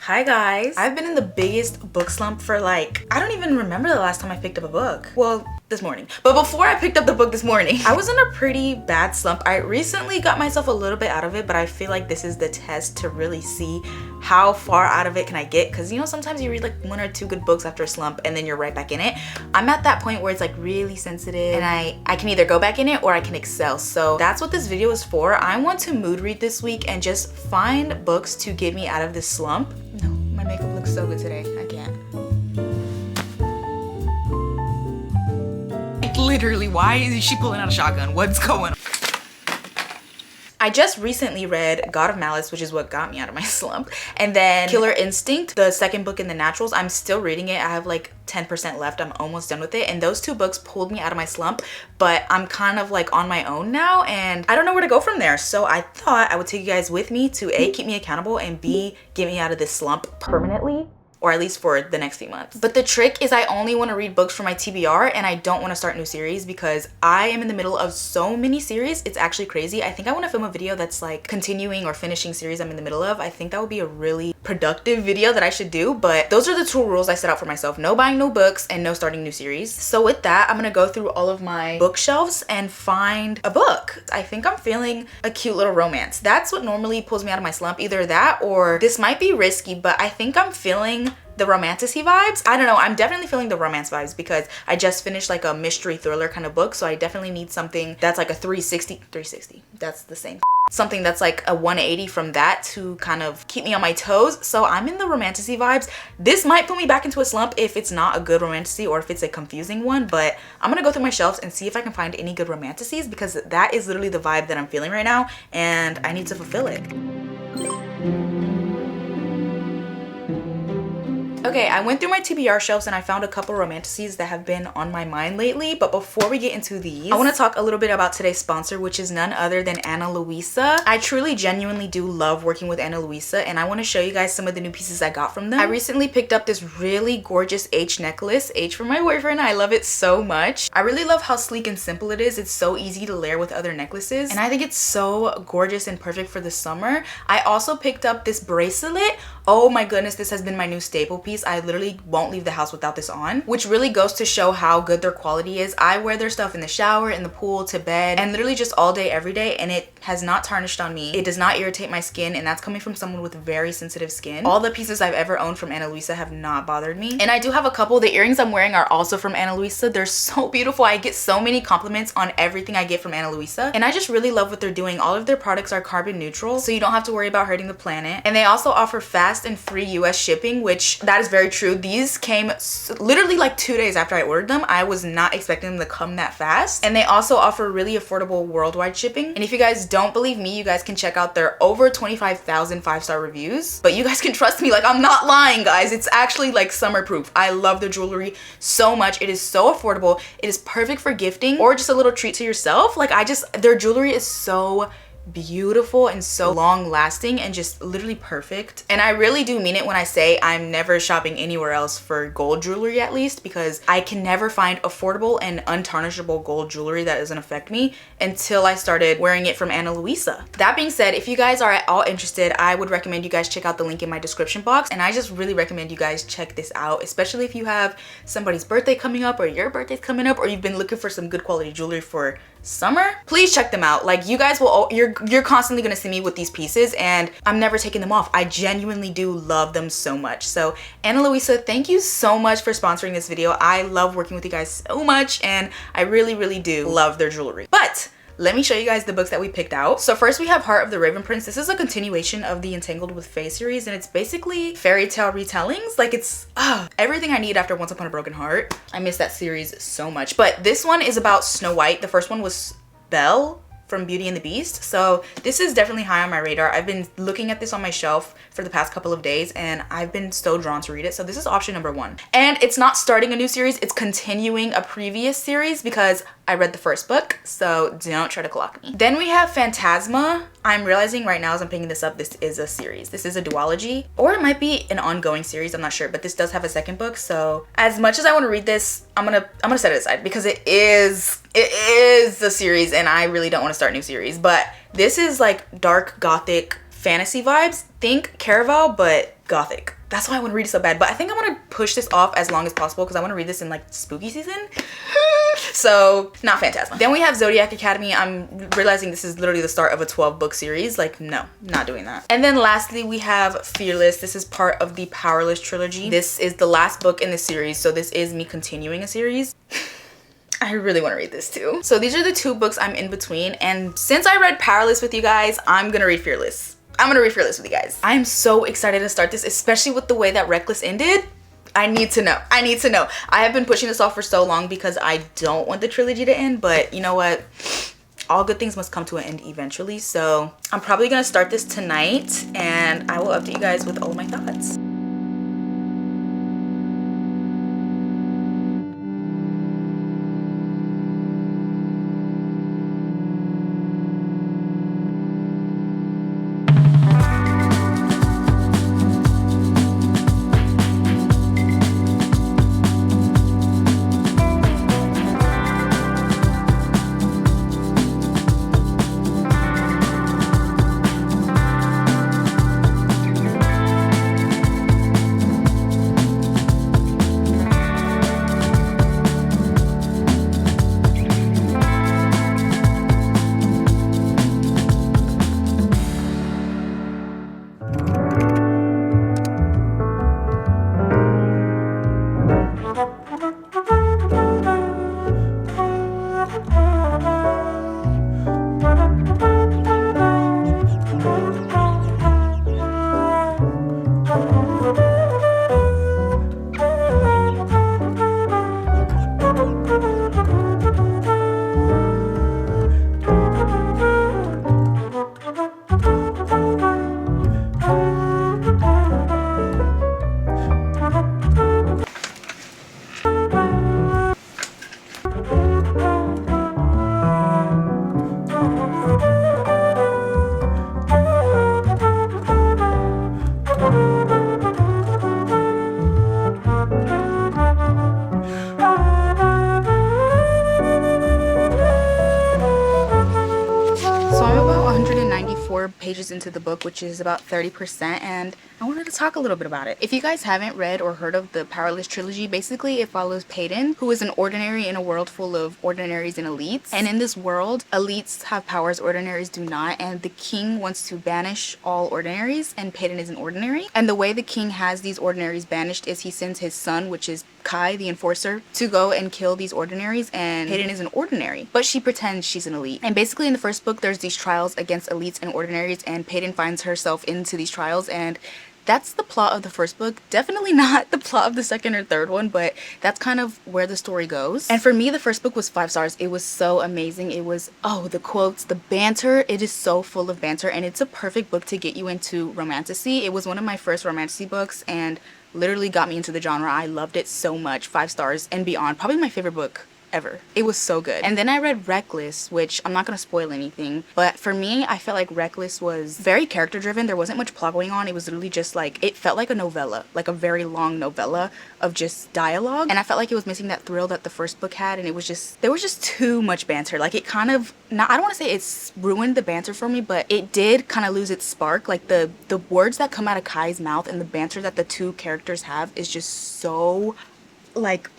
Hi guys. I've been in the biggest book slump for like, I don't even remember the last time I picked up a book. Well, this morning. But before I picked up the book this morning, I was in a pretty bad slump. I recently got myself a little bit out of it, but I feel like this is the test to really see how far out of it can I get. Because you know, sometimes you read like 1 or 2 good books after a slump and then you're right back in it. I'm at that point where it's like really sensitive and I can either go back in it or I can excel. So that's what this video is for. I want to mood read this week and just find books to get me out of this slump. No, my makeup looks so good today. I can't. Like literally, why is she pulling out a shotgun? What's going on? I just recently read God of Malice, which is what got me out of my slump. And then Killer Instinct, the second book in the Naturals. I'm still reading it. I have like 10% left. I'm almost done with it. And those 2 books pulled me out of my slump, but I'm kind of like on my own now and I don't know where to go from there. So I thought I would take you guys with me to A, keep me accountable, and B, get me out of this slump permanently, or at least for the next few months. But the trick is I only want to read books for my TBR and I don't want to start new series because I am in the middle of so many series. It's actually crazy. I think I want to film a video that's like continuing or finishing series I'm in the middle of. I think that would be a really productive video that I should do, but those are the 2 rules I set out for myself. No buying new books and no starting new series. So with that, I'm gonna go through all of my bookshelves and find a book. I think I'm feeling a cute little romance. That's what normally pulls me out of my slump. Either that or this might be risky, but I think I'm feeling the romantic-y vibes. I don't know, I'm definitely feeling the romance vibes because I just finished like a mystery thriller kind of book, so I definitely need something that's like a 360, that's the same, something that's like a 180 from that to kind of keep me on my toes. So I'm in the romantic-y vibes. This might put me back into a slump if it's not a good romantic or if it's a confusing one, but I'm gonna go through my shelves and see if I can find any good romantics because that is literally the vibe that I'm feeling right now and I need to fulfill it. Okay, I went through my TBR shelves and I found a couple romantics that have been on my mind lately. But before we get into these, I want to talk a little bit about today's sponsor, which is none other than Ana Luisa. I truly, genuinely do love working with Ana Luisa, and I want to show you guys some of the new pieces I got from them. I recently picked up this really gorgeous H necklace, H for my boyfriend. I love it so much. I really love how sleek and simple it is. It's so easy to layer with other necklaces, and I think it's so gorgeous and perfect for the summer. I also picked up this bracelet. Oh my goodness, this has been my new staple piece. I literally won't leave the house without this on, which really goes to show how good their quality is. I wear their stuff in the shower, in the pool, to bed, and literally just all day, every day, and it has not tarnished on me. It does not irritate my skin, and that's coming from someone with very sensitive skin. All the pieces I've ever owned from Ana Luisa have not bothered me. And I do have a couple. The earrings I'm wearing are also from Ana Luisa. They're so beautiful. I get so many compliments on everything I get from Ana Luisa, and I just really love what they're doing. All of their products are carbon neutral, so you don't have to worry about hurting the planet. And they also offer fast and free US shipping, which that is very true. These came literally like 2 days after I ordered them. I was not expecting them to come that fast. And they also offer really affordable worldwide shipping. And if you guys don't believe me, you guys can check out their over 25,000 5-star reviews. But you guys can trust me, like I'm not lying, guys. It's actually like summer proof. I love their jewelry so much. It is so affordable. It is perfect for gifting or just a little treat to yourself. Like their jewelry is so beautiful and so long lasting and just literally perfect. And I really do mean it when I say I'm never shopping anywhere else for gold jewelry, at least, because I can never find affordable and untarnishable gold jewelry that doesn't affect me until I started wearing it from Ana Luisa. That being said, if you guys are at all interested, I would recommend you guys check out the link in my description box, and I just really recommend you guys check this out, especially if you have somebody's birthday coming up or your birthday's coming up or you've been looking for some good quality jewelry for summer. Please check them out. Like, you guys will, you're constantly gonna see me with these pieces and I'm never taking them off. I genuinely do love them so much. So Ana Luisa, thank you so much for sponsoring this video. I love working with you guys so much and I really, really do love their jewelry. But let me show you guys the books that we picked out. So first we have Heart of the Raven Prince. This is a continuation of the Entangled with Fae series, and it's basically fairy tale retellings. Like, it's everything I need after Once Upon a Broken Heart. I miss that series so much. But this one is about Snow White. The first one was Belle from Beauty and the Beast. So this is definitely high on my radar. I've been looking at this on my shelf for the past couple of days and I've been so drawn to read it. So this is option number 1. And it's not starting a new series, it's continuing a previous series because I read the first book, so don't try to clock me. Then we have Phantasma. I'm realizing right now as I'm picking this up, this is a series. This is a duology, or it might be an ongoing series, I'm not sure, but this does have a second book. So as much as I want to read this, I'm gonna set it aside because it is a series and I really don't want to start a new series. But this is like dark gothic fantasy vibes. Think Caraval, but gothic. That's why I want to read it so bad. But I think I want to push this off as long as possible because I want to read this in like spooky season. So not Phantasma. Then we have Zodiac Academy. I'm realizing this is literally the start of a 12-book series. Like, no, not doing that. And then lastly, we have Fearless. This is part of the Powerless trilogy. This is the last book in the series, so this is me continuing a series. I really want to read this too. So these are the 2 books I'm in between, and since I read Powerless with you guys, I'm gonna read Fearless. I'm gonna read Fearless with you guys. I'm so excited to start this, especially with the way that Reckless ended. I need to know. I need to know. I have been pushing this off for so long because I don't want the trilogy to end, but you know what? All good things must come to an end eventually. So I'm probably gonna start this tonight, and I will update you guys with all of my thoughts. Pages into the book, which is about 30%, and I wanted to talk a little bit about it. If you guys haven't read or heard of the Powerless trilogy, basically it follows Peyton, who is an ordinary in a world full of ordinaries and elites. And in this world, elites have powers ordinaries do not, and the king wants to banish all ordinaries, and Peyton is an ordinary. And the way the king has these ordinaries banished is he sends his son, which is Kai, the enforcer, to go and kill these ordinaries, and Peyton is an ordinary, but she pretends she's an elite. And basically in the first book, there's these trials against elites and ordinaries, and Peyton finds herself into these trials, and that's the plot of the first book. Definitely not the plot of the second or third one, but that's kind of where the story goes. And for me, the first book was 5 stars. It was so amazing. It was, oh, the quotes, the banter. It is so full of banter, and it's a perfect book to get you into romantasy. It was one of my first romantasy books, and literally got me into the genre. I loved it so much. 5 stars and beyond. Probably my favorite book ever. It was so good. And then I read Reckless, which I'm not gonna spoil anything, but for me, I felt like Reckless was very character driven. There wasn't much plot going on. It was literally just like, it felt like a novella, like a very long novella of just dialogue, and I felt like it was missing that thrill that the first book had, and it was just, there was just too much banter. Like, it kind of, not, I don't want to say it's ruined the banter for me, but it did kind of lose its spark. Like the words that come out of Kai's mouth and the banter that the two characters have is just so, like,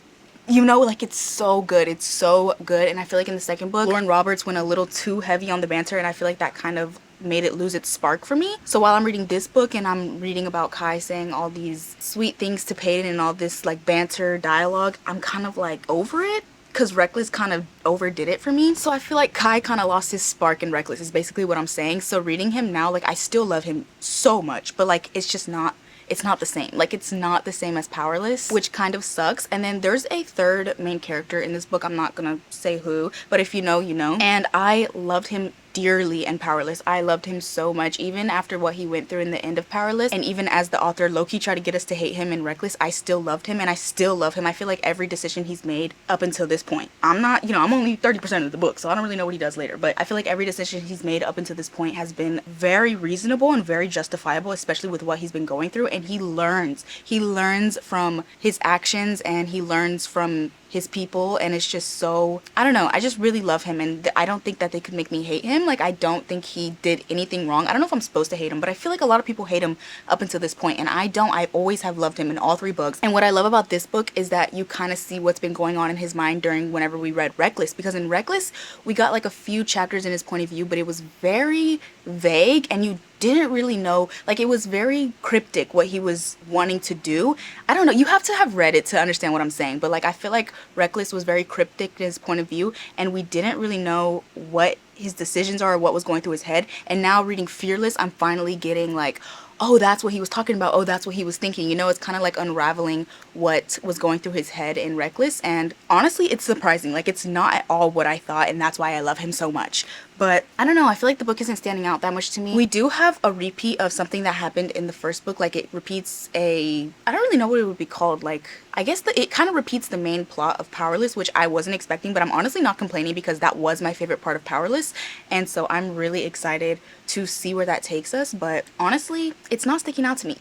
you know, like, it's so good. It's so good. And I feel like in the second book, Lauren Roberts went a little too heavy on the banter, and I feel like that kind of made it lose its spark for me. So while I'm reading this book and I'm reading about Kai saying all these sweet things to Peyton and all this like banter dialogue, I'm kind of like over it, because Reckless kind of overdid it for me. So I feel like Kai kind of lost his spark in Reckless is basically what I'm saying. So reading him now, like, I still love him so much, but like, it's just not, it's not the same. Like, it's not the same as Powerless, which kind of sucks. And then there's a third main character in this book. I'm not gonna say who, but if you know, you know. And I loved him dearly in Powerless. I loved him so much, even after what he went through in the end of Powerless, and even as the author Loki tried to get us to hate him in Reckless, I still loved him, and I still love him. I feel like every decision he's made up until this point, I'm not, you know, I'm only 30% of the book, so I don't really know what he does later, but I feel like every decision he's made up until this point has been very reasonable and very justifiable, especially with what he's been going through. And he learns from his actions, and he learns from his people, and it's just so, I don't know, I just really love him, and I don't think that they could make me hate him. Like, I don't think he did anything wrong. I don't know if I'm supposed to hate him, but I feel like a lot of people hate him up until this point, and I don't. I always have loved him in all 3 books. And what I love about this book is that you kind of see what's been going on in his mind during whenever we read Reckless, because in Reckless we got like a few chapters in his point of view, but it was very vague and you didn't really know, like, it was very cryptic what he was wanting to do. I don't know, you have to have read it to understand what I'm saying, but like I feel like Reckless was very cryptic in his point of view, and we didn't really know what his decisions are or what was going through his head. And now reading Fearless, I'm finally getting like, oh, that's what he was talking about. Oh, that's what he was thinking. You know, it's kind of like unraveling what was going through his head in Reckless. And honestly, it's surprising. Like, it's not at all what I thought, and that's why I love him so much. But I don't know, I feel like the book isn't standing out that much to me. We do have a repeat of something that happened in the first book. Like, it repeats I don't really know what it would be called. Like, I guess it kind of repeats the main plot of Powerless, which I wasn't expecting, but I'm honestly not complaining because that was my favorite part of Powerless. And so I'm really excited to see where that takes us. But honestly, it's not sticking out to me.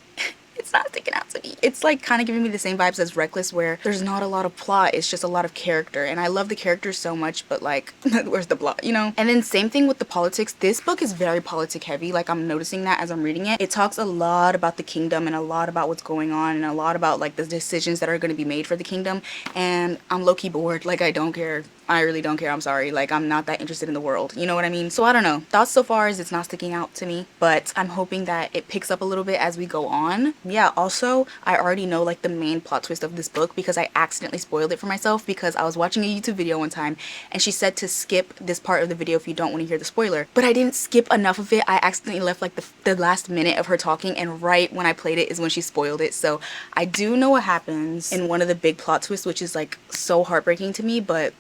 It's not sticking out to me. It's like kind of giving me the same vibes as Reckless, where there's not a lot of plot, it's just a lot of character, and I love the characters so much, but like where's the plot, you know? And then same thing with the politics. This book is very politic heavy. Like, I'm noticing that as I'm reading it. It talks a lot about the kingdom and a lot about what's going on and a lot about like the decisions that are going to be made for the kingdom, and I'm low-key bored. Like, I don't care. I really don't care. I'm sorry. Like, I'm not that interested in the world, you know what I mean? So I don't know, thoughts so far is it's not sticking out to me, but I'm hoping that it picks up a little bit as we go on. Yeah, also I already know like the main plot twist of this book because I accidentally spoiled it for myself, because I was watching a YouTube video one time and she said to skip this part of the video if you don't want to hear the spoiler, but I didn't skip enough of it. I accidentally left like the last minute of her talking, and right when I played it is when she spoiled it. So I do know what happens in one of the big plot twists, which is like so heartbreaking to me, but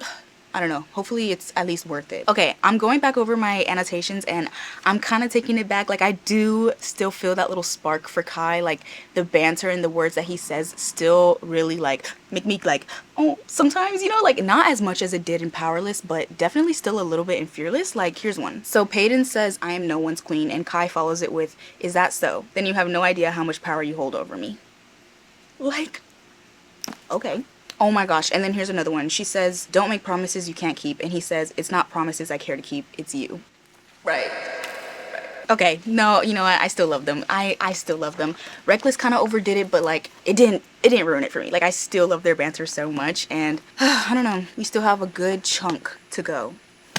I don't know, hopefully it's at least worth it. Okay, I'm going back over my annotations and I'm kind of taking it back. Like, I do still feel that little spark for Kai. Like, the banter and the words that he says still really like make me like, oh, sometimes, you know, like not as much as it did in Powerless, but definitely still a little bit in Fearless. Like, here's one. So Peyton says, "I am no one's queen," and Kai follows it with, "Is that so? Then you have no idea how much power you hold over me." Like, okay. Oh my gosh. And then here's another one. She says, "Don't make promises you can't keep." And he says, "It's not promises I care to keep, it's you." Right. Okay, no, you know what? I still love them. I still love them. Reckless kind of overdid it, but like it didn't ruin it for me. Like, I still love their banter so much, and I don't know. We still have a good chunk to go.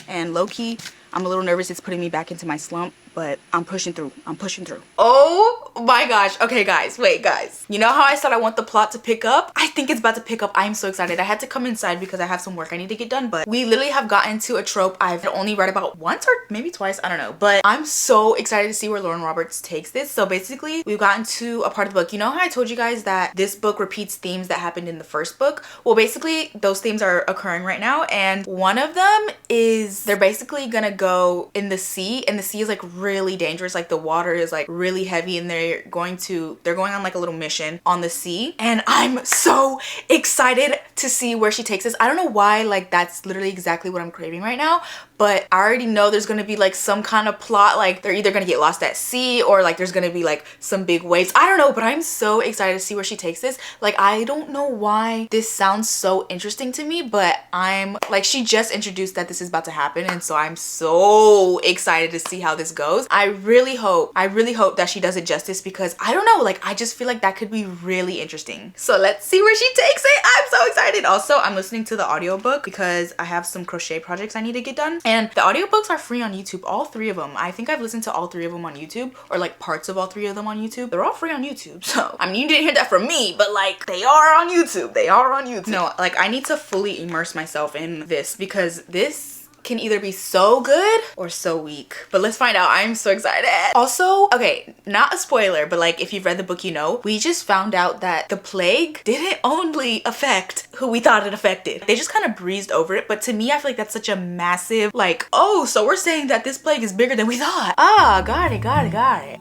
And low-key, I'm a little nervous. It's putting me back into my slump, but I'm pushing through. I'm pushing through. Oh my gosh. Okay, guys. Wait, guys. You know how I said I want the plot to pick up? I think it's about to pick up. I'm so excited. I had to come inside because I have some work I need to get done, but we literally have gotten to a trope I've only read about once or maybe twice. I don't know, but I'm so excited to see where Lauren Roberts takes this. So basically, we've gotten to a part of the book. You know how I told you guys that this book repeats themes that happened in the first book? Well, basically, those themes are occurring right now, and one of them is they're basically gonna go in the sea, and the sea is like really dangerous. Like, the water is like really heavy, and they're going on like a little mission on the sea, and I'm so excited to see where she takes this. I don't know why, like that's literally exactly what I'm craving right now, but I already know there's gonna be like some kind of plot, like they're either gonna get lost at sea or like there's gonna be like some big waves. I don't know, but I'm so excited to see where she takes this. Like, I don't know why this sounds so interesting to me, but I'm like, she just introduced that this is about to happen, and so I'm so excited to see how this goes. I really hope that she does it justice, because I don't know, like I just feel like that could be really interesting. So let's see where she takes it. I'm so excited. Also, I'm listening to the audiobook because I have some crochet projects I need to get done, and the audiobooks are free on YouTube, all 3 of them. I think I've listened to all 3 of them on YouTube, or like parts of all 3 of them on YouTube. They're all free on YouTube. So I mean, you didn't hear that from me, but like they are on YouTube. They are on YouTube. No, like I need to fully immerse myself in this, because this can either be so good or so weak, but let's find out. I'm so excited. Also, okay, not a spoiler, but like if you've read the book, you know, we just found out that the plague didn't only affect who we thought it affected. They just kind of breezed over it, but to me, I feel like that's such a massive, like, oh, so we're saying that this plague is bigger than we thought. Ah, got it.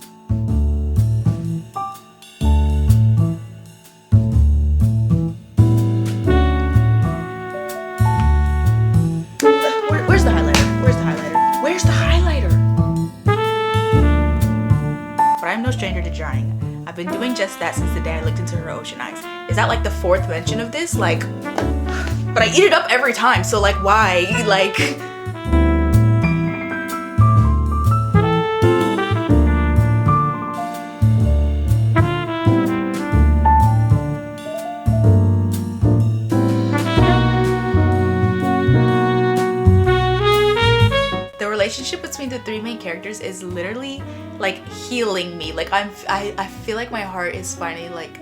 Where's the highlighter? Where's the highlighter? But I'm no stranger to drawing. I've been doing just that since the day I looked into her ocean eyes. Is that like the 4th mention of this? Like, But I eat it up every time, so like why? Like the relationship between the three main characters is literally like healing me. Like I feel like my heart is finally like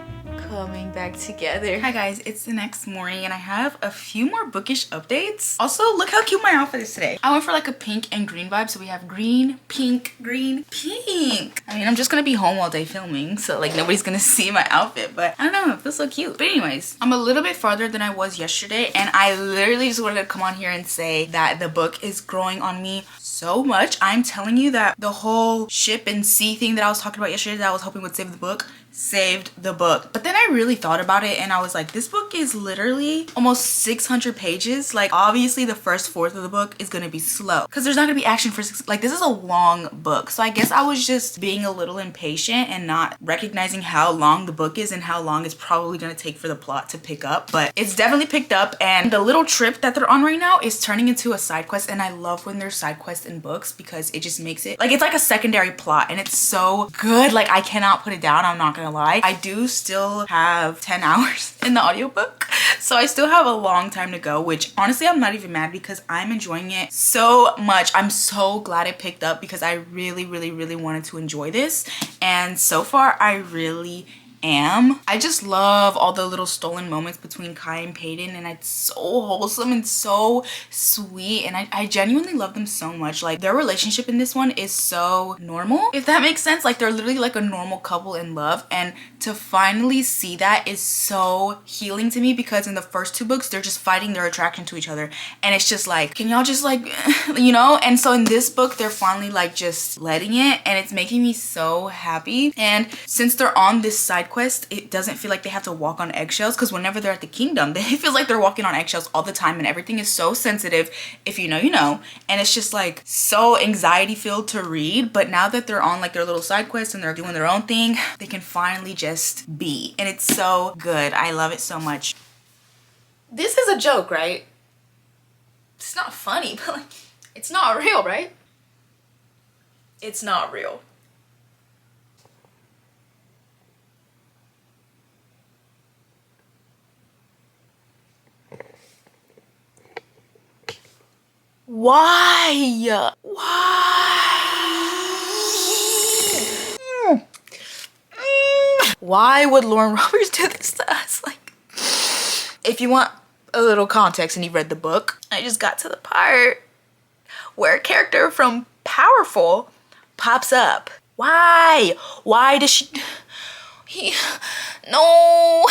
coming back together. Hi guys, it's the next morning and I have a few more bookish updates. Also, look how cute my outfit is today. I went for like a pink and green vibe, so we have green, pink, green, pink. I mean, I'm just gonna be home all day filming, so like nobody's gonna see my outfit, but I don't know, it feels so cute. But anyways, I'm a little bit farther than I was yesterday, and I literally just wanted to come on here and say that the book is growing on me so much. I'm telling you that the whole ship and sea thing that I was talking about yesterday that I was hoping would save the book, saved the book. But then I really thought about it and I was like, this book is literally almost 600 pages. Like obviously the first fourth of the book is gonna be slow because there's not gonna be action for like this is a long book. So I guess I was just being a little impatient and not recognizing how long the book is and how long it's probably gonna take for the plot to pick up. But it's definitely picked up, and the little trip that they're on right now is turning into a side quest, and I love when there's side quests in books because it just makes it like it's like a secondary plot and it's so good. Like I cannot put it down, I'm not gonna lie. I do still have 10 hours in the audiobook, so I still have a long time to go, which honestly I'm not even mad because I'm enjoying it so much. I'm so glad it picked up because I really wanted to enjoy this, and so far I really am. I just love all the little stolen moments between Kai and Peyton, and it's so wholesome and so sweet, and I genuinely love them so much. Like their relationship in this one is so normal, if that makes sense. Like they're literally like a normal couple in love, and to finally see that is so healing to me because in the first two books they're just fighting their attraction to each other, and it's just like, can y'all just like you know? And so in this book they're finally like just letting it, and it's making me so happy. And since they're on this side quest, it doesn't feel like they have to walk on eggshells, because whenever they're at the kingdom they feel like they're walking on eggshells all the time, and everything is so sensitive. If you know, you know. And it's just like so anxiety filled to read. But now that they're on like their little side quest and they're doing their own thing, they can finally just be, and it's so good. I love it so much. This is a joke, right? It's not funny, but like it's not real, right? It's not real. Why? Why would Lauren Roberts do this to us? Like, if you want a little context and you read the book, I just got to the part where a character from Powerful pops up. Why? Why does she? No.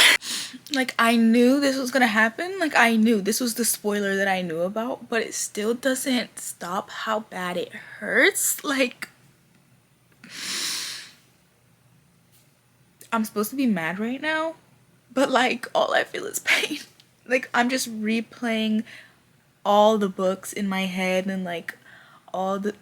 Like, I knew this was gonna happen. Like, I knew this was the spoiler that I knew about, but it still doesn't stop how bad it hurts. Like, I'm supposed to be mad right now, but like all I feel is pain. Like I'm just replaying all the books in my head and like all the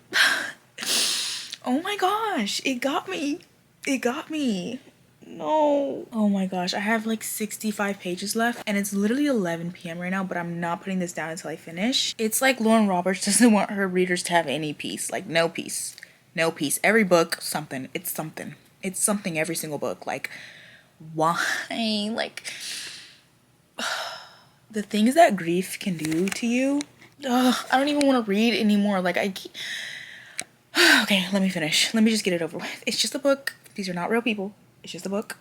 oh my gosh, it got me. It got me. No. Oh my gosh, I have like 65 pages left and it's literally 11 p.m. right now, but I'm not putting this down until I finish. It's like Lauren Roberts doesn't want her readers to have any peace. Like no peace. No peace. Every book, something. It's something. It's something every single book. Like, why? Like, the things that grief can do to you. I don't even want to read anymore. Like, okay, let me finish. Let me just get it over with. It's just a book. These are not real people. It's just a book.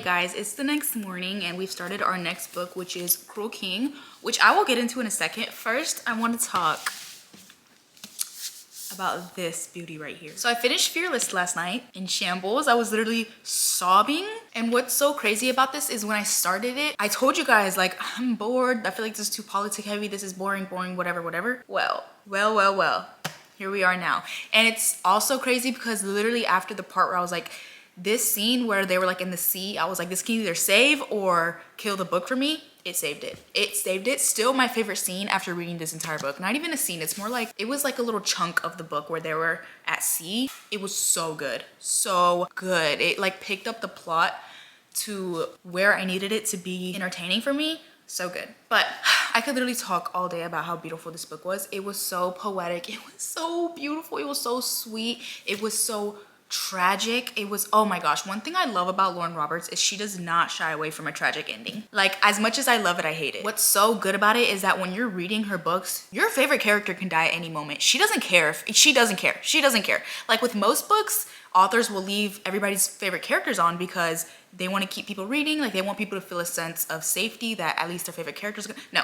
guys, it's the next morning and we've started our next book, which is Cruel King, which I will get into in a second. First, I want to talk about this beauty right here. So I finished Fearless last night in shambles. I was literally sobbing. And what's so crazy about this is when I started it, I told you guys, like, I'm bored. I feel like this is too politic heavy. This is boring, whatever. Well. Here we are now. And it's also crazy because literally after the part where I was like, this scene where they were like in the sea, I was like, this can either save or kill the book for me. It saved it. It saved it. Still my favorite scene after reading this entire book. Not even a scene. It's more like, it was like a little chunk of the book where they were at sea. It was so good. So good. It like picked up the plot to where I needed it to be entertaining for me. So good. But I could literally talk all day about how beautiful this book was. It was so poetic. It was so beautiful. It was so sweet. It was so tragic. It was, oh my gosh, one thing I love about Lauren Roberts is she does not shy away from a tragic ending. Like, as much as I love it, I hate it. What's so good about it is that when you're reading her books, your favorite character can die at any moment. She doesn't care. She doesn't care. Like with most books, authors will leave everybody's favorite characters on because they want to keep people reading. Like, they want people to feel a sense of safety that at least their favorite characters. No,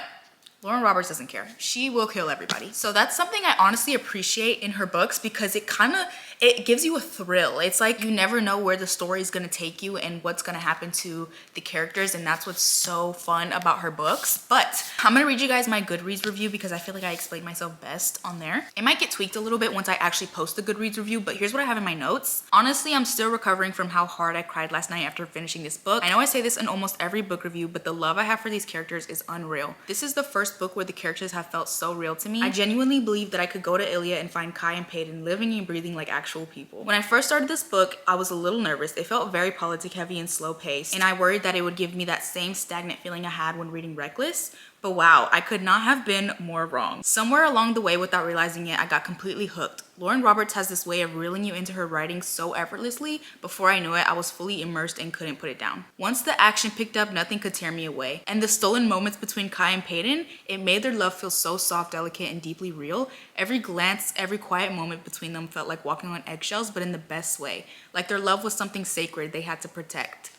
Lauren Roberts doesn't care. She will kill everybody. So that's something I honestly appreciate in her books because it gives you a thrill. It's like you never know where the story is going to take you and what's going to happen to the characters, and that's what's so fun about her books. But I'm going to read you guys my Goodreads review because I feel like I explained myself best on there. It might get tweaked a little bit once I actually post the Goodreads review, but here's what I have in my notes. Honestly, I'm still recovering from how hard I cried last night after finishing this book. I know I say this in almost every book review, but the love I have for these characters is unreal. This is the first book where the characters have felt so real to me. I genuinely believe that I could go to Ilya and find Kai and Peyton living and breathing like actual people. When I first started this book, I was a little nervous. It felt very politic heavy and slow paced, and I worried that it would give me that same stagnant feeling I had when reading Reckless. But wow, I could not have been more wrong. Somewhere along the way, without realizing it, I got completely hooked. Lauren Roberts has this way of reeling you into her writing so effortlessly. Before I knew it, I was fully immersed and couldn't put it down. Once the action picked up, nothing could tear me away. And the stolen moments between Kai and Peyton, it made their love feel so soft, delicate, and deeply real. Every glance, every quiet moment between them felt like walking on eggshells, but in the best way. Like their love was something sacred they had to protect.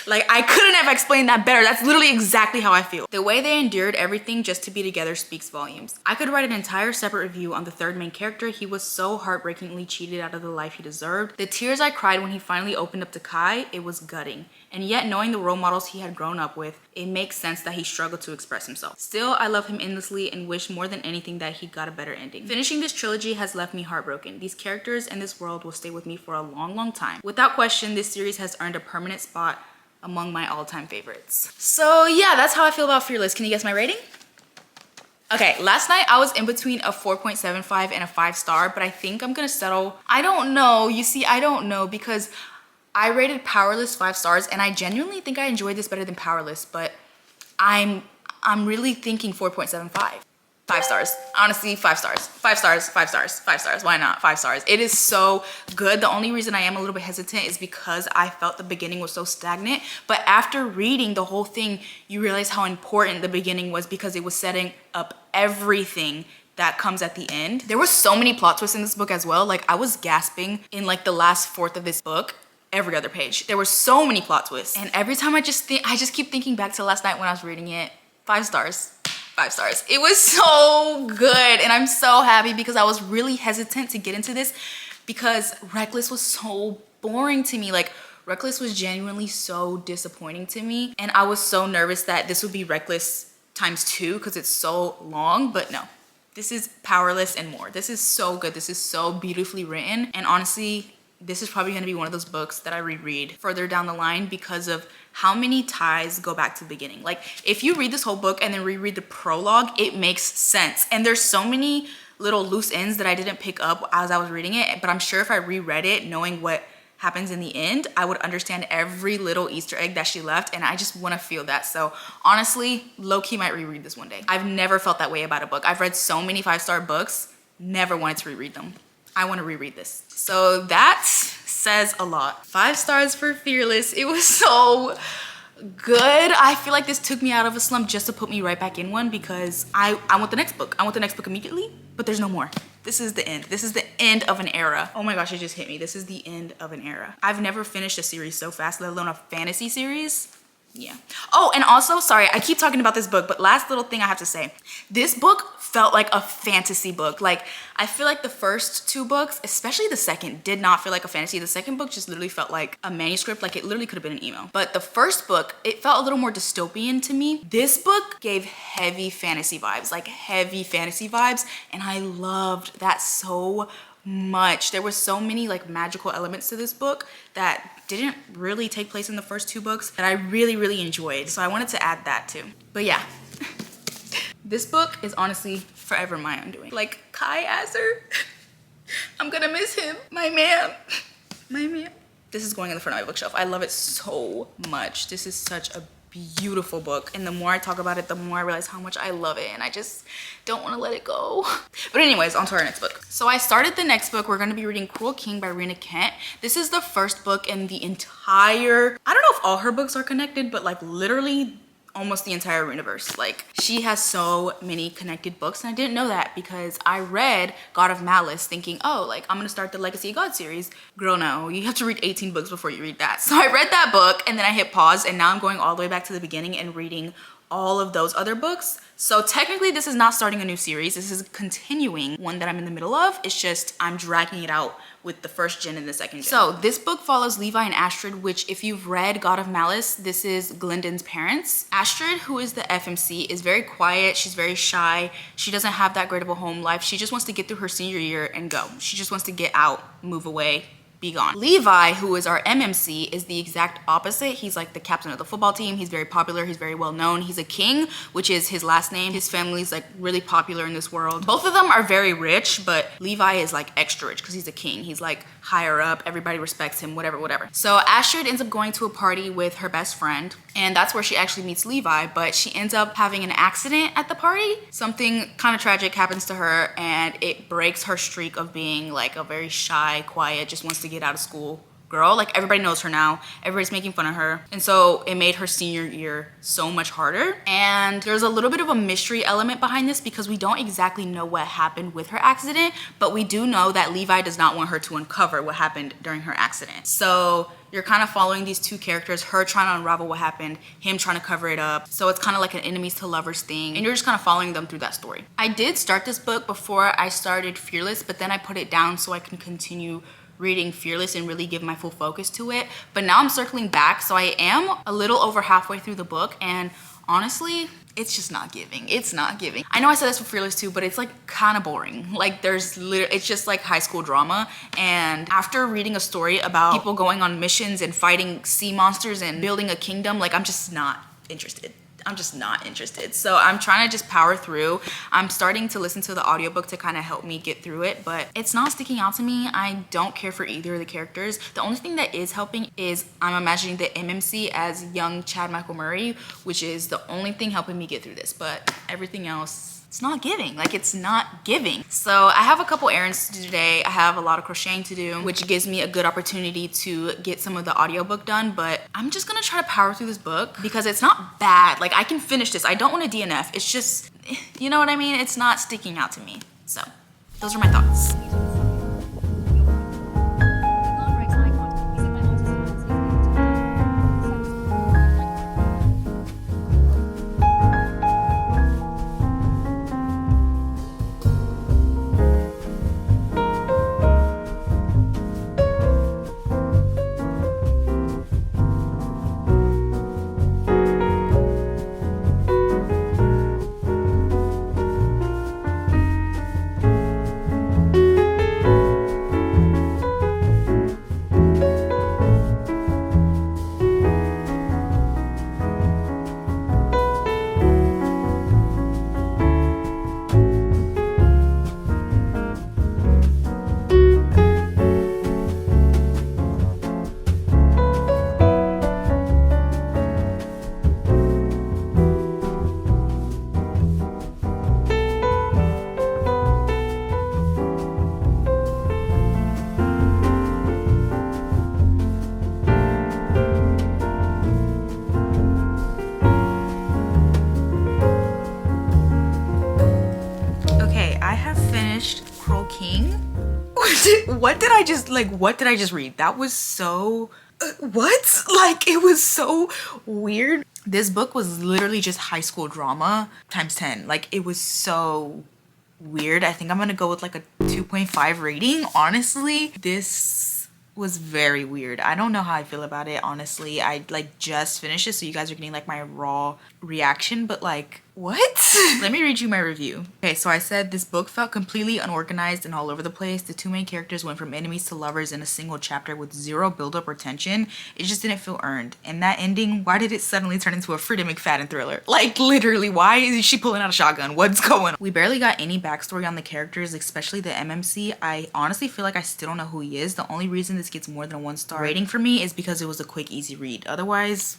Like, I couldn't have explained that better. That's literally exactly how I feel. The way they endured everything just to be together speaks volumes. I could write an entire separate review on the third main character. He was so heartbreakingly cheated out of the life he deserved. The tears I cried when he finally opened up to Kai, it was gutting. And yet, knowing the role models he had grown up with, it makes sense that he struggled to express himself. Still, I love him endlessly and wish more than anything that he got a better ending. Finishing this trilogy has left me heartbroken. These characters and this world will stay with me for a long, long time. Without question, this series has earned a permanent spot among my all-time favorites. So yeah, that's how I feel about Fearless. Can you guess my rating? Okay, last night I was in between a 4.75 and a 5-star, but I think I'm gonna settle. I don't know. You see, I don't know because I rated Powerless 5 stars and I genuinely think I enjoyed this better than Powerless, but I'm really thinking 4.75. 5 stars. Honestly, 5 stars. 5 stars, 5 stars, 5 stars. Why not? 5 stars. It is so good. The only reason I am a little bit hesitant is because I felt the beginning was so stagnant. But after reading the whole thing, you realize how important the beginning was because it was setting up everything that comes at the end. There was so many plot twists in this book as well. Like, I was gasping in like the last fourth of this book. Every other page. There were so many plot twists. And every time I just keep thinking back to last night when I was reading it. 5 stars. 5 stars. It was so good and I'm so happy because I was really hesitant to get into this because Reckless was so boring to me. Like, Reckless was genuinely so disappointing to me and I was so nervous that this would be Reckless ×2 because it's so long, but no. This is Powerless and more. This is so good. This is so beautifully written and honestly, this is probably going to be one of those books that I reread further down the line because of how many ties go back to the beginning. Like, if you read this whole book and then reread the prologue, it makes sense. And there's so many little loose ends that I didn't pick up as I was reading it, but I'm sure if I reread it, knowing what happens in the end, I would understand every little Easter egg that she left, and I just want to feel that. So honestly, low-key might reread this one day. I've never felt that way about a book. I've read so many 5-star books, never wanted to reread them. I want to reread this. So that says a lot. 5 stars for Fearless. It was so Good. I feel like this took me out of a slump just to put me right back in one because I want the next book. I want the next book immediately, but there's no more. This is the end. This is the end of an era. Oh my gosh, it just hit me. This is the end of an era. I've never finished a series so fast, let alone a fantasy series. Yeah. Oh, and also, sorry, I keep talking about this book, but last little thing I have to say. This book felt like a fantasy book. Like, I feel like the first two books, especially the second, did not feel like a fantasy. The second book just literally felt like a manuscript. Like, it literally could have been an email. But the first book, it felt a little more dystopian to me. This book gave heavy fantasy vibes, like heavy fantasy vibes. And I loved that so much. There were so many like magical elements to this book that didn't really take place in the first two books that I really enjoyed. So I wanted to add that too. But yeah, this book is honestly forever my undoing. Like Kai Asser, I'm gonna miss him. My man, my man. This is going in the front of my bookshelf. I love it so much. This is such a beautiful book, and the more I talk about it, the more I realize how much I love it, and I just don't want to let it go. But anyways, on to our next book. So I started the next book. We're going to be reading Cruel King by Rena Kent. This is the first book in the entire, I don't know if all her books are connected, but like literally almost the entire universe. Like, she has so many connected books, and I didn't know that because I read God of Malice thinking, oh, like I'm gonna start the Legacy of God series. Girl, no, you have to read 18 books before you read that. So I read that book and then I hit pause, and now I'm going all the way back to the beginning and reading all of those other books. So technically this is not starting a new series. This is continuing one that I'm in the middle of. It's just I'm dragging it out with the first gen and the second gen. So this book follows Levi and Astrid, which if you've read God of Malice, this is Glyndon's parents. Astrid, who is the FMC, is very quiet. She's very shy. She doesn't have that great of a home life. She just wants to get through her senior year and go. She just wants to get out, move away, be gone. Levi, who is our MMC, is the exact opposite. He's like the captain of the football team. He's very popular. He's very well known. He's a king, which is his last name. His family's like really popular in this world. Both of them are very rich, but Levi is like extra rich because he's a king. He's like higher up. Everybody respects him, whatever. So Astrid ends up going to a party with her best friend, and that's where she actually meets Levi, but she ends up having an accident at the party. Something kind of tragic happens to her, and it breaks her streak of being like a very shy, quiet, just wants to get out of school girl. Like, everybody knows her now. Everybody's making fun of her. And so it made her senior year so much harder. And there's a little bit of a mystery element behind this because we don't exactly know what happened with her accident, but we do know that Levi does not want her to uncover what happened during her accident. So you're kind of following these two characters, her trying to unravel what happened, him trying to cover it up. So it's kind of like an enemies to lovers thing, and you're just kind of following them through that story. I did start this book before I started Fearless, but then I put it down so I can continue reading Fearless and really give my full focus to it. But now I'm circling back, so I am a little over halfway through the book, and honestly, it's just not giving. It's not giving. I know I said this for Fearless too, but it's like kind of boring. Like, it's just like high school drama. And after reading a story about people going on missions and fighting sea monsters and building a kingdom, like, I'm just not interested. I'm just not interested. So I'm trying to just power through. I'm starting to listen to the audiobook to kind of help me get through it, but it's not sticking out to me. I don't care for either of the characters. The only thing that is helping is I'm imagining the MMC as young Chad Michael Murray, which is the only thing helping me get through this, but everything else, it's not giving. Like, it's not giving. So I have a couple errands to do today. I have a lot of crocheting to do, which gives me a good opportunity to get some of the audiobook done, but I'm just gonna try to power through this book because it's not bad. Like, I can finish this. I don't want a DNF. It's just, you know what I mean? It's not sticking out to me. So those are my thoughts. what did I just read? That was so what? Like, it was so weird. This book was literally just high school drama times 10. Like, it was so weird. I think I'm gonna go with like a 2.5 rating. Honestly, this was very weird. I don't know how I feel about it, honestly. I like just finished it, so you guys are getting like my raw reaction, but like, what? Let me read you my review. Okay, so I said this book felt completely unorganized and all over the place. The two main characters went from enemies to lovers in a single chapter with zero build-up or tension. It just didn't feel earned. And that ending, why did it suddenly turn into a Frida McFadden thriller? Like, literally, why is she pulling out a shotgun? What's going on? We barely got any backstory on the characters, especially the MMC. I honestly feel like I still don't know who he is. The only reason this gets more than a 1-star rating for me is because it was a quick, easy read. Otherwise,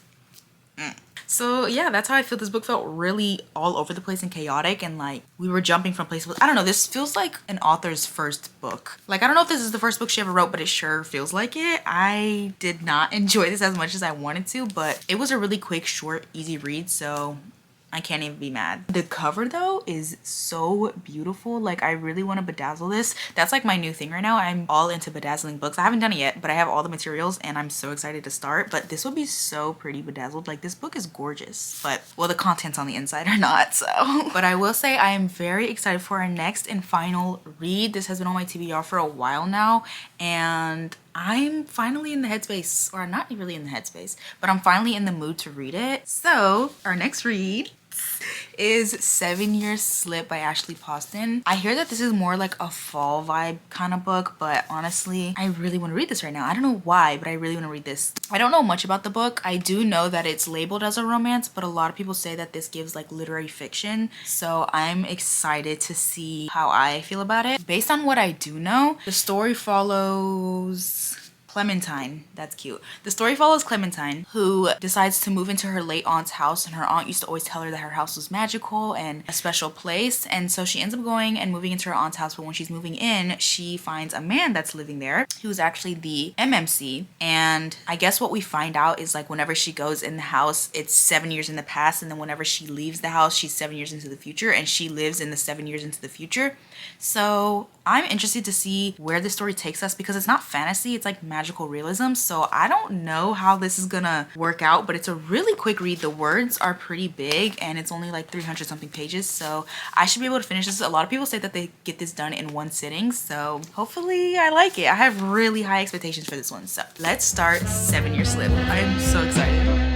So yeah, that's how I feel. This book felt really all over the place and chaotic, and like we were jumping from place to place. I don't know, this feels like an author's first book. Like, I don't know if this is the first book she ever wrote, but it sure feels like it. I did not enjoy this as much as I wanted to, but it was a really quick, short, easy read, so I can't even be mad. The cover though is so beautiful. Like, I really want to bedazzle this. That's like my new thing right now. I'm all into bedazzling books. I haven't done it yet, but I have all the materials and I'm so excited to start. But this would be so pretty bedazzled. Like, this book is gorgeous, but well, the contents on the inside are not, so. But I will say I am very excited for our next and final read. This has been on my TBR for a while now, and I'm finally in the headspace, or not really in the headspace, but I'm finally in the mood to read it. So our next read is 7 Years Slip by Ashley Poston. I hear that this is more like a fall vibe kind of book, but honestly, I really want to read this right now. I don't know why, but I really want to read this. I don't know much about the book. I do know that it's labeled as a romance, but a lot of people say that this gives like literary fiction. So I'm excited to see how I feel about it. Based on what I do know, the story follows Clementine. That's cute. The story follows Clementine, who decides to move into her late aunt's house, and her aunt used to always tell her that her house was magical and a special place, and so she ends up going and moving into her aunt's house. But when she's moving in, she finds a man that's living there who's actually the MMC, and I guess what we find out is like whenever she goes in the house, it's 7 years in the past, and then whenever she leaves the house, she's 7 years into the future, and she lives in the 7 years into the future. So I'm interested to see where this story takes us, because it's not fantasy, it's like magical realism. So I don't know how this is gonna work out, but it's a really quick read. The words are pretty big and it's only like 300 something pages, so I should be able to finish this. A lot of people say that they get this done in one sitting, so hopefully I like it. I have really high expectations for this one. So let's start 7 Year Slip. I am so excited.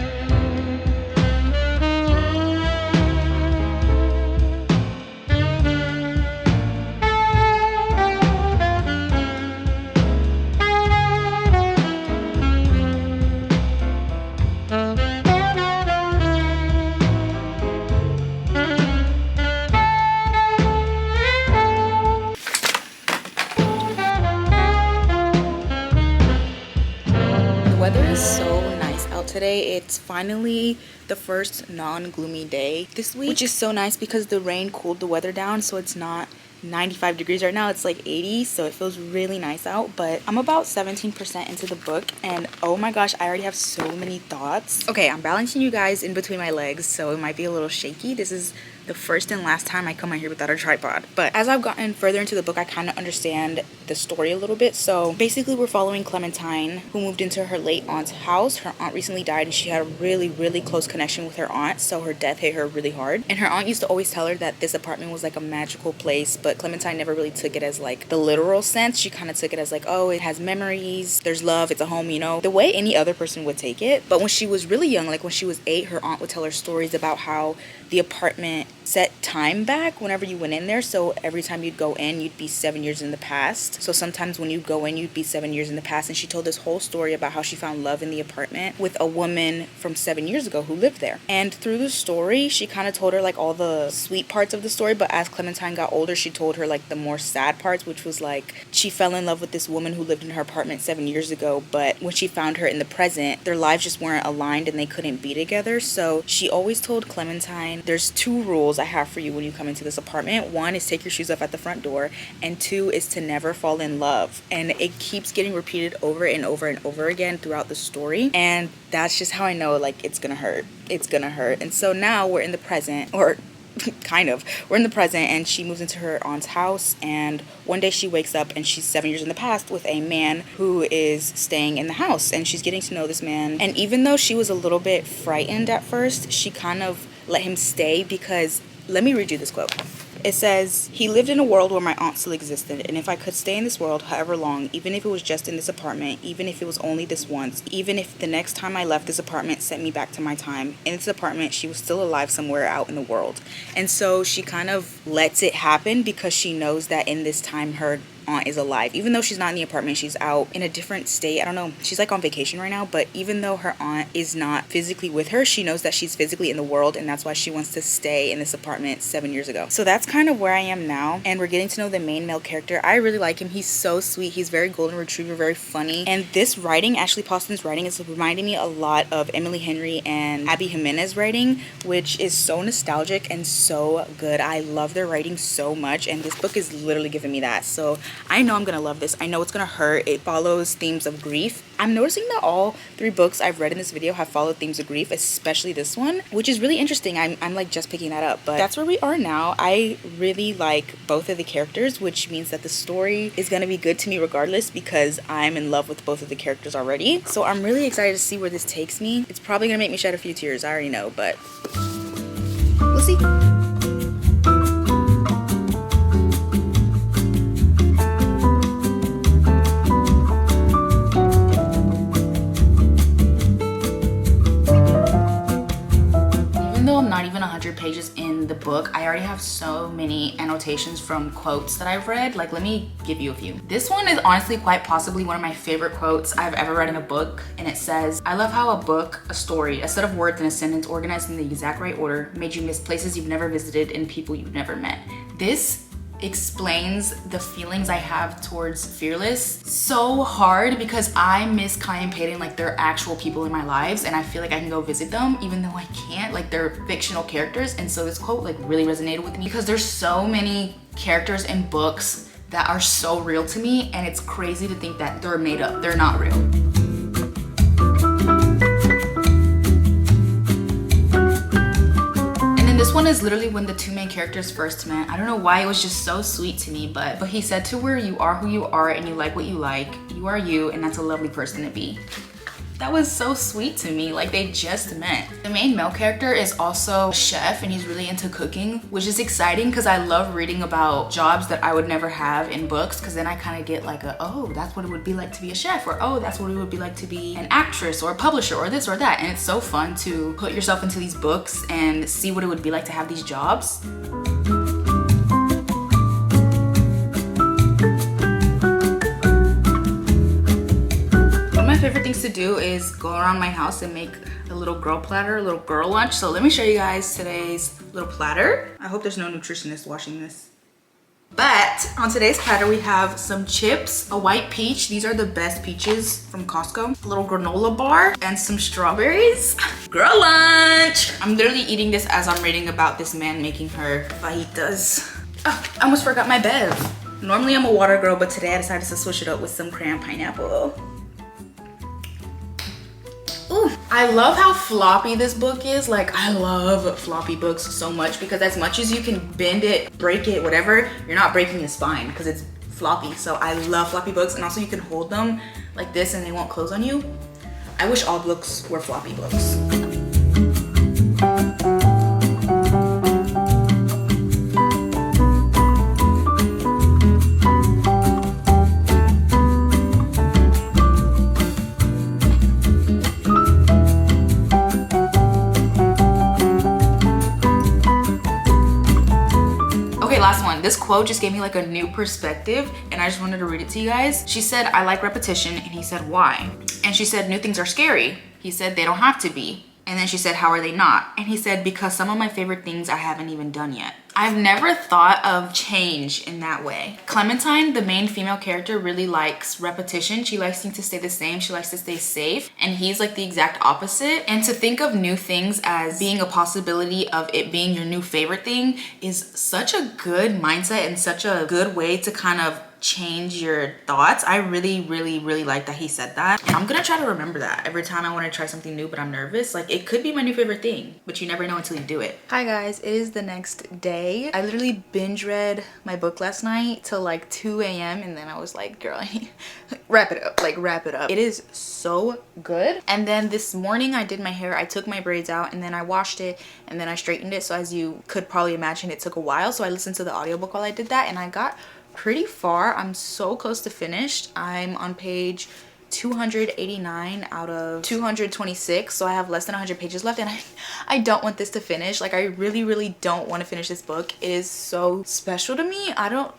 Weather is so nice out today. It's finally the first non-gloomy day this week, which is so nice because the rain cooled the weather down, so it's not 95 degrees right now, it's like 80, so it feels really nice out. But I'm about 17% into the book, and oh my gosh, I already have so many thoughts. Okay, I'm balancing you guys in between my legs, so it might be a little shaky. This is the first and last time I come on here without a tripod. But as I've gotten further into the book, I kind of understand the story a little bit. So basically we're following Clementine, who moved into her late aunt's house. Her aunt recently died and she had a really close connection with her aunt, so her death hit her really hard. And her aunt used to always tell her that this apartment was like a magical place, but Clementine never really took it as like the literal sense. She kind of took it as like, oh, it has memories, there's love, it's a home, you know, the way any other person would take it. But when she was really young, like when she was 8, her aunt would tell her stories about how the apartment set time back whenever you went in there. So every time you'd go in, you'd be 7 years in the past. So sometimes when you'd go in, you'd be 7 years in the past. And she told this whole story about how she found love in the apartment with a woman from 7 years ago who lived there. And through the story, she kind of told her like all the sweet parts of the story. But as Clementine got older, she told her like the more sad parts, which was like she fell in love with this woman who lived in her apartment 7 years ago. But when she found her in the present, their lives just weren't aligned and they couldn't be together. So she always told Clementine, there's 2 rules I have for you when you come into this apartment. 1 is take your shoes off at the front door, and 2 is to never fall in love. And it keeps getting repeated over and over and over again throughout the story, and that's just how I know like it's gonna hurt. It's gonna hurt. And so now we're in the present, or kind of. We're in the present, and she moves into her aunt's house, and one day she wakes up and she's 7 years in the past with a man who is staying in the house, and she's getting to know this man. And even though she was a little bit frightened at first, she kind of let him stay because, let me read you this quote. It says, "He lived in a world where my aunt still existed, and if I could stay in this world however long, even if it was just in this apartment, even if it was only this once, even if the next time I left this apartment sent me back to my time, in this apartment she was still alive somewhere out in the world." And so she kind of lets it happen because she knows that in this time her aunt is alive. Even though she's not in the apartment, she's out in a different state. I don't know, she's like on vacation right now, but even though her aunt is not physically with her, she knows that she's physically in the world, and that's why she wants to stay in this apartment 7 years ago. So that's kind of where I am now, and we're getting to know the main male character. I really like him. He's so sweet. He's very golden retriever, very funny. And this writing, Ashley Paulson's writing, is reminding me a lot of Emily Henry and Abby Jimenez writing, which is so nostalgic and so good. I love their writing so much, and this book is literally giving me that. So I know I'm gonna love this. I know it's gonna hurt. It follows themes of grief. I'm noticing that all 3 books I've read in this video have followed themes of grief, especially this one, which is really interesting. I'm like just picking that up, but that's where we are now. I really like both of the characters, which means that the story is gonna be good to me regardless because I'm in love with both of the characters already. So I'm really excited to see where this takes me. It's probably gonna make me shed a few tears, I already know, but we'll see. Not even 100 pages in the book, I already have so many annotations from quotes that I've read. Like, let me give you a few. This one is honestly quite possibly one of my favorite quotes I've ever read in a book, and it says, "I love how a book, a story, a set of words in a sentence organized in the exact right order made you miss places you've never visited and people you've never met." This explains the feelings I have towards Fearless so hard because I miss Kai and Peyton like they're actual people in my lives, and I feel like I can go visit them even though I can't. Like, they're fictional characters. And so this quote like really resonated with me because there's so many characters in books that are so real to me, and it's crazy to think that they're made up. They're not real. This one is literally when the 2 main characters first met. I don't know why, it was just so sweet to me, but he said to her, "You are who you are and you like what you like. You are you, and that's a lovely person to be." That was so sweet to me, like they just met. The main male character is also a chef, and he's really into cooking, which is exciting because I love reading about jobs that I would never have in books, because then I kind of get like a, oh, that's what it would be like to be a chef, or oh, that's what it would be like to be an actress or a publisher or this or that. And it's so fun to put yourself into these books and see what it would be like to have these jobs. Favorite things to do is go around my house and make a little girl platter, a little girl lunch. So let me show you guys today's little platter. I hope there's no nutritionist watching this. But on today's platter, we have some chips, a white peach. These are the best peaches from Costco. A little granola bar and some strawberries. Girl lunch. I'm literally eating this as I'm reading about this man making her fajitas. Oh, I almost forgot my bev. Normally I'm a water girl, but today I decided to switch it up with some crayon pineapple. Ooh, I love how floppy this book is. Like, I love floppy books so much because as much as you can bend it, break it, whatever, you're not breaking the spine because it's floppy. So I love floppy books, and also you can hold them like this and they won't close on you. I wish all books were floppy books. Last one. This quote just gave me like a new perspective, and I just wanted to read it to you guys. She said, "I like repetition," and he said, "Why?" And she said, "New things are scary." He said, "They don't have to be." And then she said, "How are they not?" And he said, "Because some of my favorite things I haven't even done yet." I've never thought of change in that way. Clementine, the main female character, really likes repetition. She likes things to stay the same. She likes to stay safe. And he's like the exact opposite. And to think of new things as being a possibility of it being your new favorite thing is such a good mindset and such a good way to kind of change your thoughts. I really like that he said that, and I'm gonna try to remember that every time I want to try something new but I'm nervous. Like, it could be my new favorite thing, but you never know until you do it. Hi guys, it is the next day. I literally binge read my book last night till like 2 a.m. and then I was like, girl, I need wrap it up, like wrap it up. It is so good. And then this morning I did my hair. I took my braids out and then I washed it and then I straightened it. So as you could probably imagine, it took a while. So I listened to the audiobook while I did that and I got pretty far. I'm so close to finished. I'm on page 289 out of 226, so I have less than 100 pages left, and I don't want this to finish. Like, I really don't want to finish this book. It is so special to me. I don't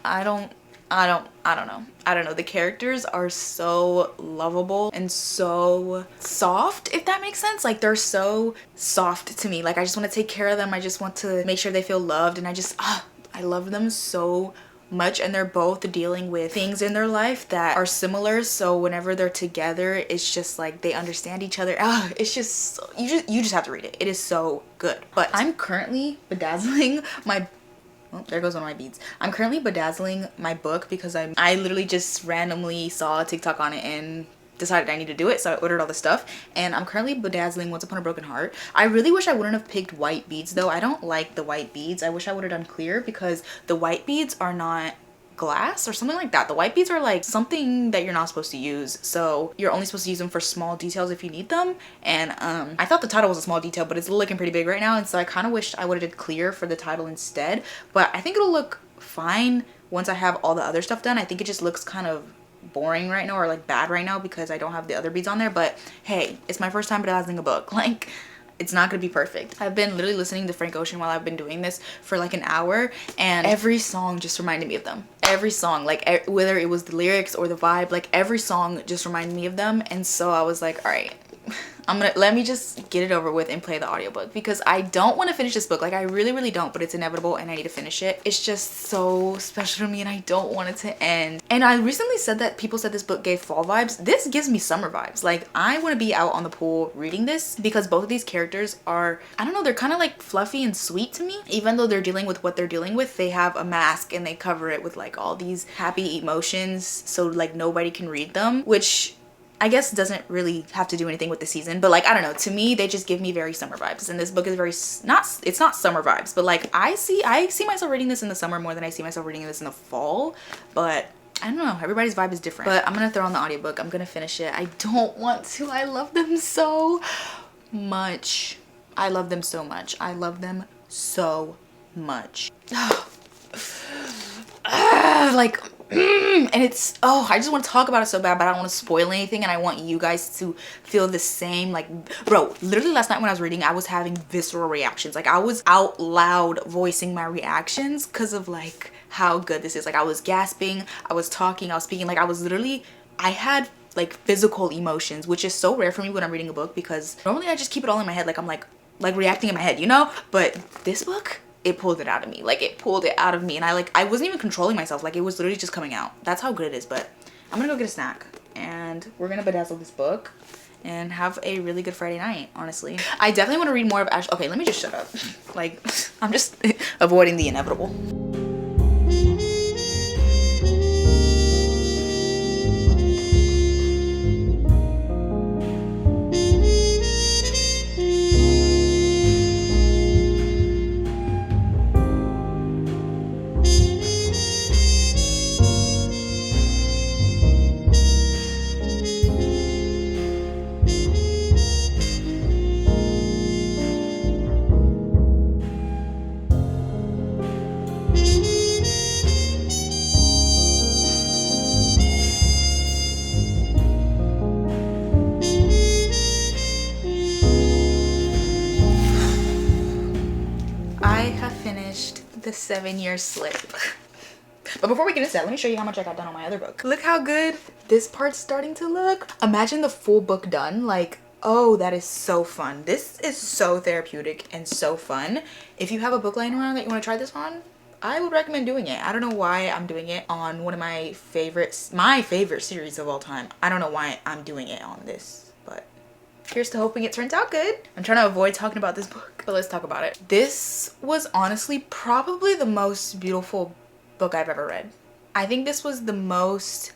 know. The characters are so lovable and so soft, if that makes sense. Like, they're so soft to me. Like, I just want to take care of them. I just want to make sure they feel loved, and I love them so much. And they're both dealing with things in their life that are similar, so whenever they're together, it's just like they understand each other. It's just you just have to read it. It is so good. But I'm currently bedazzling my there goes one of my beads. I'm currently bedazzling my book because I literally just randomly saw a TikTok on it and decided I need to do it, so I ordered all the stuff, and I'm currently bedazzling Once Upon a Broken Heart. I really wish I wouldn't have picked white beads though. I don't like the white beads. I wish I would have done clear, because the white beads are not glass or something like that. The white beads are like something that you're not supposed to use, so you're only supposed to use them for small details if you need them. And I thought the title was a small detail, but it's looking pretty big right now, and so I kind of wish I would have did clear for the title instead. But I think it'll look fine once I have all the other stuff done. I think it just looks kind of boring right now, or like bad right now, because I don't have the other beads on there. But hey, it's my first time bedazzling a book. Like, it's not gonna be perfect. I've been literally listening to Frank Ocean while I've been doing this for like an hour, and every song just reminded me of them. Every song, like whether it was the lyrics or the vibe, like every song just reminded me of them. And so I was like, all right, let me just get it over with and play the audiobook, because I don't want to finish this book. Like, I really don't, but it's inevitable and I need to finish it. It's just so special to me and I don't want it to end. And I recently said that people said this book gave fall vibes. This gives me summer vibes. Like, I want to be out on the pool reading this, because both of these characters are, I don't know, they're kind of like fluffy and sweet to me. Even though they're dealing with what they're dealing with, they have a mask and they cover it with like all these happy emotions, so like nobody can read them, which I guess doesn't really have to do anything with the season. But like, I don't know, to me they just give me very summer vibes, and this book is very it's not summer vibes, but like I see myself reading this in the summer more than I see myself reading this in the fall. But I don't know, everybody's vibe is different. But I'm gonna throw on the audiobook. I'm gonna finish it. I don't want to. I love them so much. I love them so much. I love them so much. Like, and it's, I just want to talk about it so bad, but I don't want to spoil anything, and I want you guys to feel the same. Like, bro, literally last night when I was reading, I was having visceral reactions. Like, I was out loud voicing my reactions because of like how good this is. Like, I was gasping, I was talking, I was speaking. Like, I had like physical emotions, which is so rare for me when I'm reading a book, because normally I just keep it all in my head. Like, I'm like reacting in my head, you know? But this book, it pulled it out of me. Like, it pulled it out of me, and I wasn't even controlling myself. Like, it was literally just coming out. That's how good it is. But I'm gonna go get a snack, and we're gonna bedazzle this book and have a really good Friday night, honestly. I definitely want to read more of Ash. Okay, let me just shut up. Like, I'm just avoiding the inevitable. The 7-year slip. But before we get into that, let me show you how much I got done on my other book. Look how good this part's starting to look. Imagine the full book done. Like, oh, that is so fun. This is so therapeutic and so fun. If you have a book lying around that you want to try this on, I would recommend doing it. I don't know why I'm doing it on one of my favorite series of all time. I don't know why I'm doing it on this, but here's to hoping it turns out good. I'm trying to avoid talking about this book, but let's talk about it. This was honestly probably the most beautiful book I've ever read. I think this was the most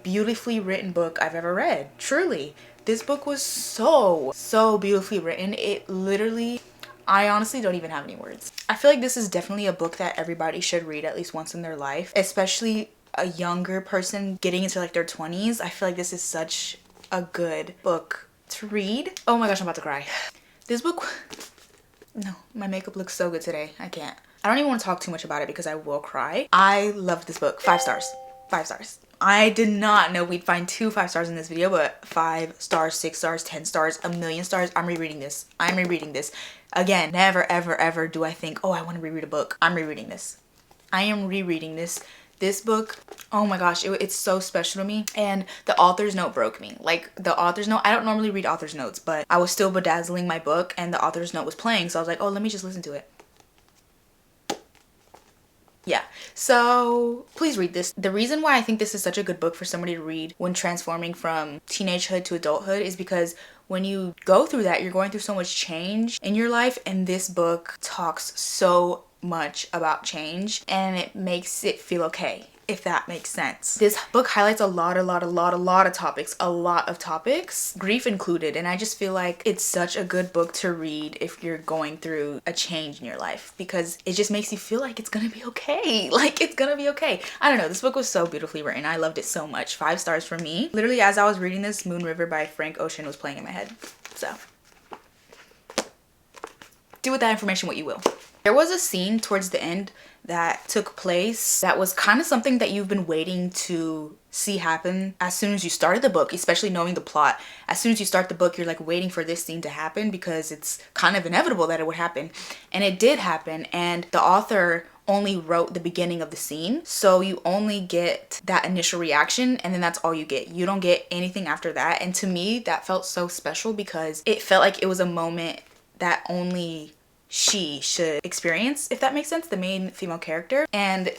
beautifully written book I've ever read. Truly. This book was so beautifully written. It literally, I honestly don't even have any words. I feel like this is definitely a book that everybody should read at least once in their life, especially a younger person getting into like their 20s. I feel like this is such a good book to read. Oh my gosh, I'm about to cry. This book, no, my makeup looks so good today. I can't. I don't even want to talk too much about it because I will cry. I love this book. 5 stars. 5 stars. I did not know we'd find 2 5 stars in this video, but 5 stars, 6 stars, 10 stars, 1,000,000 stars. I'm rereading this. I'm rereading this. Again, never, ever, ever do I think, oh, I want to reread a book. I'm rereading this. I am rereading this. This book, oh my gosh, it's so special to me. And the author's note broke me. Like, the author's note, I don't normally read author's notes, but I was still bedazzling my book and the author's note was playing. So I was like, oh, let me just listen to it. Yeah, so please read this. The reason why I think this is such a good book for somebody to read when transforming from teenagehood to adulthood is because when you go through that, you're going through so much change in your life, and this book talks so much about change and it makes it feel okay, if that makes sense. This book highlights a lot of topics, grief included, and I just feel like it's such a good book to read if you're going through a change in your life, because it just makes you feel like it's gonna be okay. Like, it's gonna be okay. I don't know, this book was so beautifully written. I loved it so much. 5 stars for me. Literally, as I was reading this, Moon River by Frank Ocean was playing in my head. So do with that information what you will. There was a scene towards the end that took place that was kind of something that you've been waiting to see happen as soon as you started the book, especially knowing the plot. As soon as you start the book, you're like waiting for this scene to happen because it's kind of inevitable that it would happen. And it did happen, and the author only wrote the beginning of the scene, so you only get that initial reaction and then that's all you get. You don't get anything after that. And to me, that felt so special because it felt like it was a moment that only she should experience, if that makes sense, the main female character. And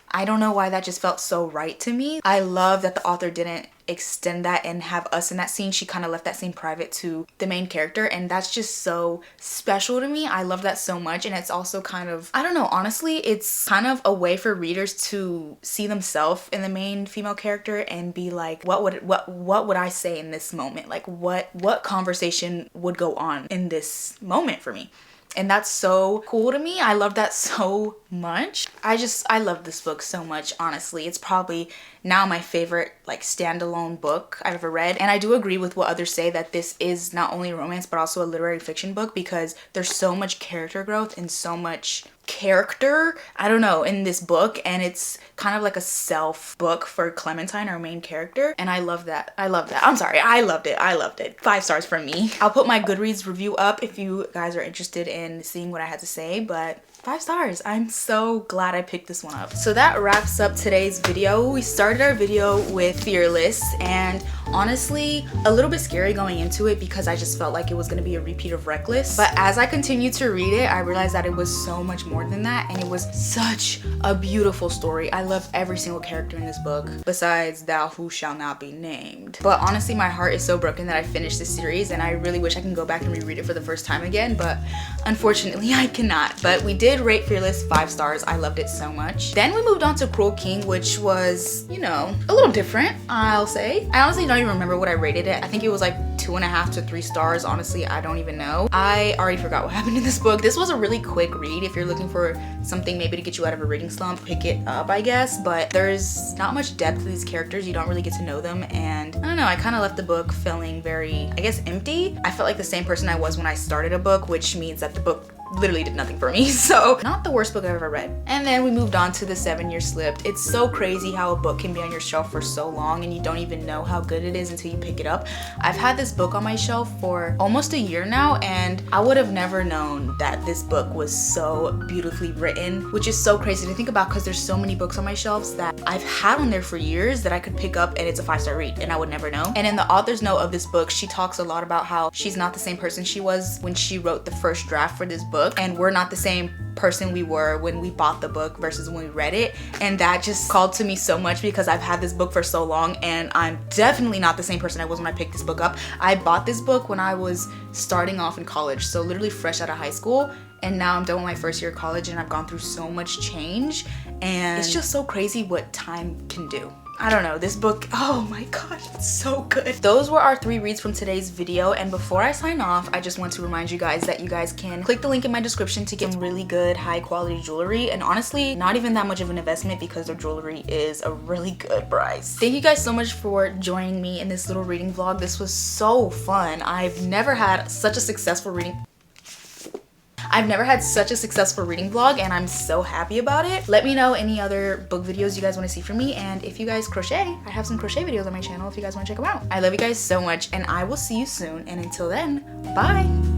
I don't know why that just felt so right to me. I love that the author didn't extend that and have us in that scene. She kind of left that scene private to the main character, and that's just so special to me. I love that so much. And it's also kind of, I don't know, honestly, it's kind of a way for readers to see themselves in the main female character and be like, what would I say in this moment? Like, what conversation would go on in this moment for me? And that's so cool to me. I love that so much. I love this book so much, honestly. It's probably now my favorite like standalone book I've ever read. And I do agree with what others say that this is not only a romance but also a literary fiction book because there's so much character growth and so much character, I don't know, in this book, and it's kind of like a self book for Clementine, our main character, and I love that. I loved it. 5 stars from me. I'll put my Goodreads review up if you guys are interested in seeing what I had to say, but 5 stars. I'm so glad I picked this one up. So that wraps up today's video. We started our video with Fearless, and honestly, a little bit scary going into it because I just felt like it was going to be a repeat of Reckless. But as I continued to read it, I realized that it was so much more than that, and it was such a beautiful story. I love every single character in this book, besides Thou Who Shall Not Be Named. But honestly, my heart is so broken that I finished this series, and I really wish I can go back and reread it for the first time again, but unfortunately I cannot. But we did rate Fearless 5 stars. I loved it so much. Then we moved on to Cruel King, which was, you know, a little different, I'll say. I honestly don't even remember what I rated it. I think it was like 2.5 to 3 stars. Honestly, I don't even know. I already forgot what happened in this book. This was a really quick read. If you're looking for something maybe to get you out of a reading slump, pick it up, I guess. But there's not much depth to these characters. You don't really get to know them, and I don't know, I kind of left the book feeling very, I guess, empty. I felt like the same person I was when I started a book, which means that the book literally did nothing for me. So not the worst book I've ever read. And then we moved on to The 7 Year Slipped. It's so crazy how a book can be on your shelf for so long and you don't even know how good it is until you pick it up. I've had this book on my shelf for almost a year now, and I would have never known that this book was so beautifully written, which is so crazy to think about because there's so many books on my shelves that I've had on there for years that I could pick up and it's a 5-star read and I would never know. And in the author's note of this book, she talks a lot about how she's not the same person she was when she wrote the first draft for this book, and we're not the same person we were when we bought the book versus when we read it. And that just called to me so much because I've had this book for so long and I'm definitely not the same person I was when I picked this book up. I bought this book when I was starting off in college, so literally fresh out of high school, and now I'm done with my first year of college and I've gone through so much change, and it's just so crazy what time can do. I don't know, this book, oh my gosh, it's so good. Those were our 3 reads from today's video, and before I sign off, I just want to remind you guys that you guys can click the link in my description to get really good, high quality jewelry, and honestly, not even that much of an investment because their jewelry is a really good price. Thank you guys so much for joining me in this little reading vlog. This was so fun. I've never had such a successful reading vlog, and I'm so happy about it. Let me know any other book videos you guys want to see from me, and if you guys crochet, I have some crochet videos on my channel if you guys want to check them out. I love you guys so much, and I will see you soon, and until then, bye!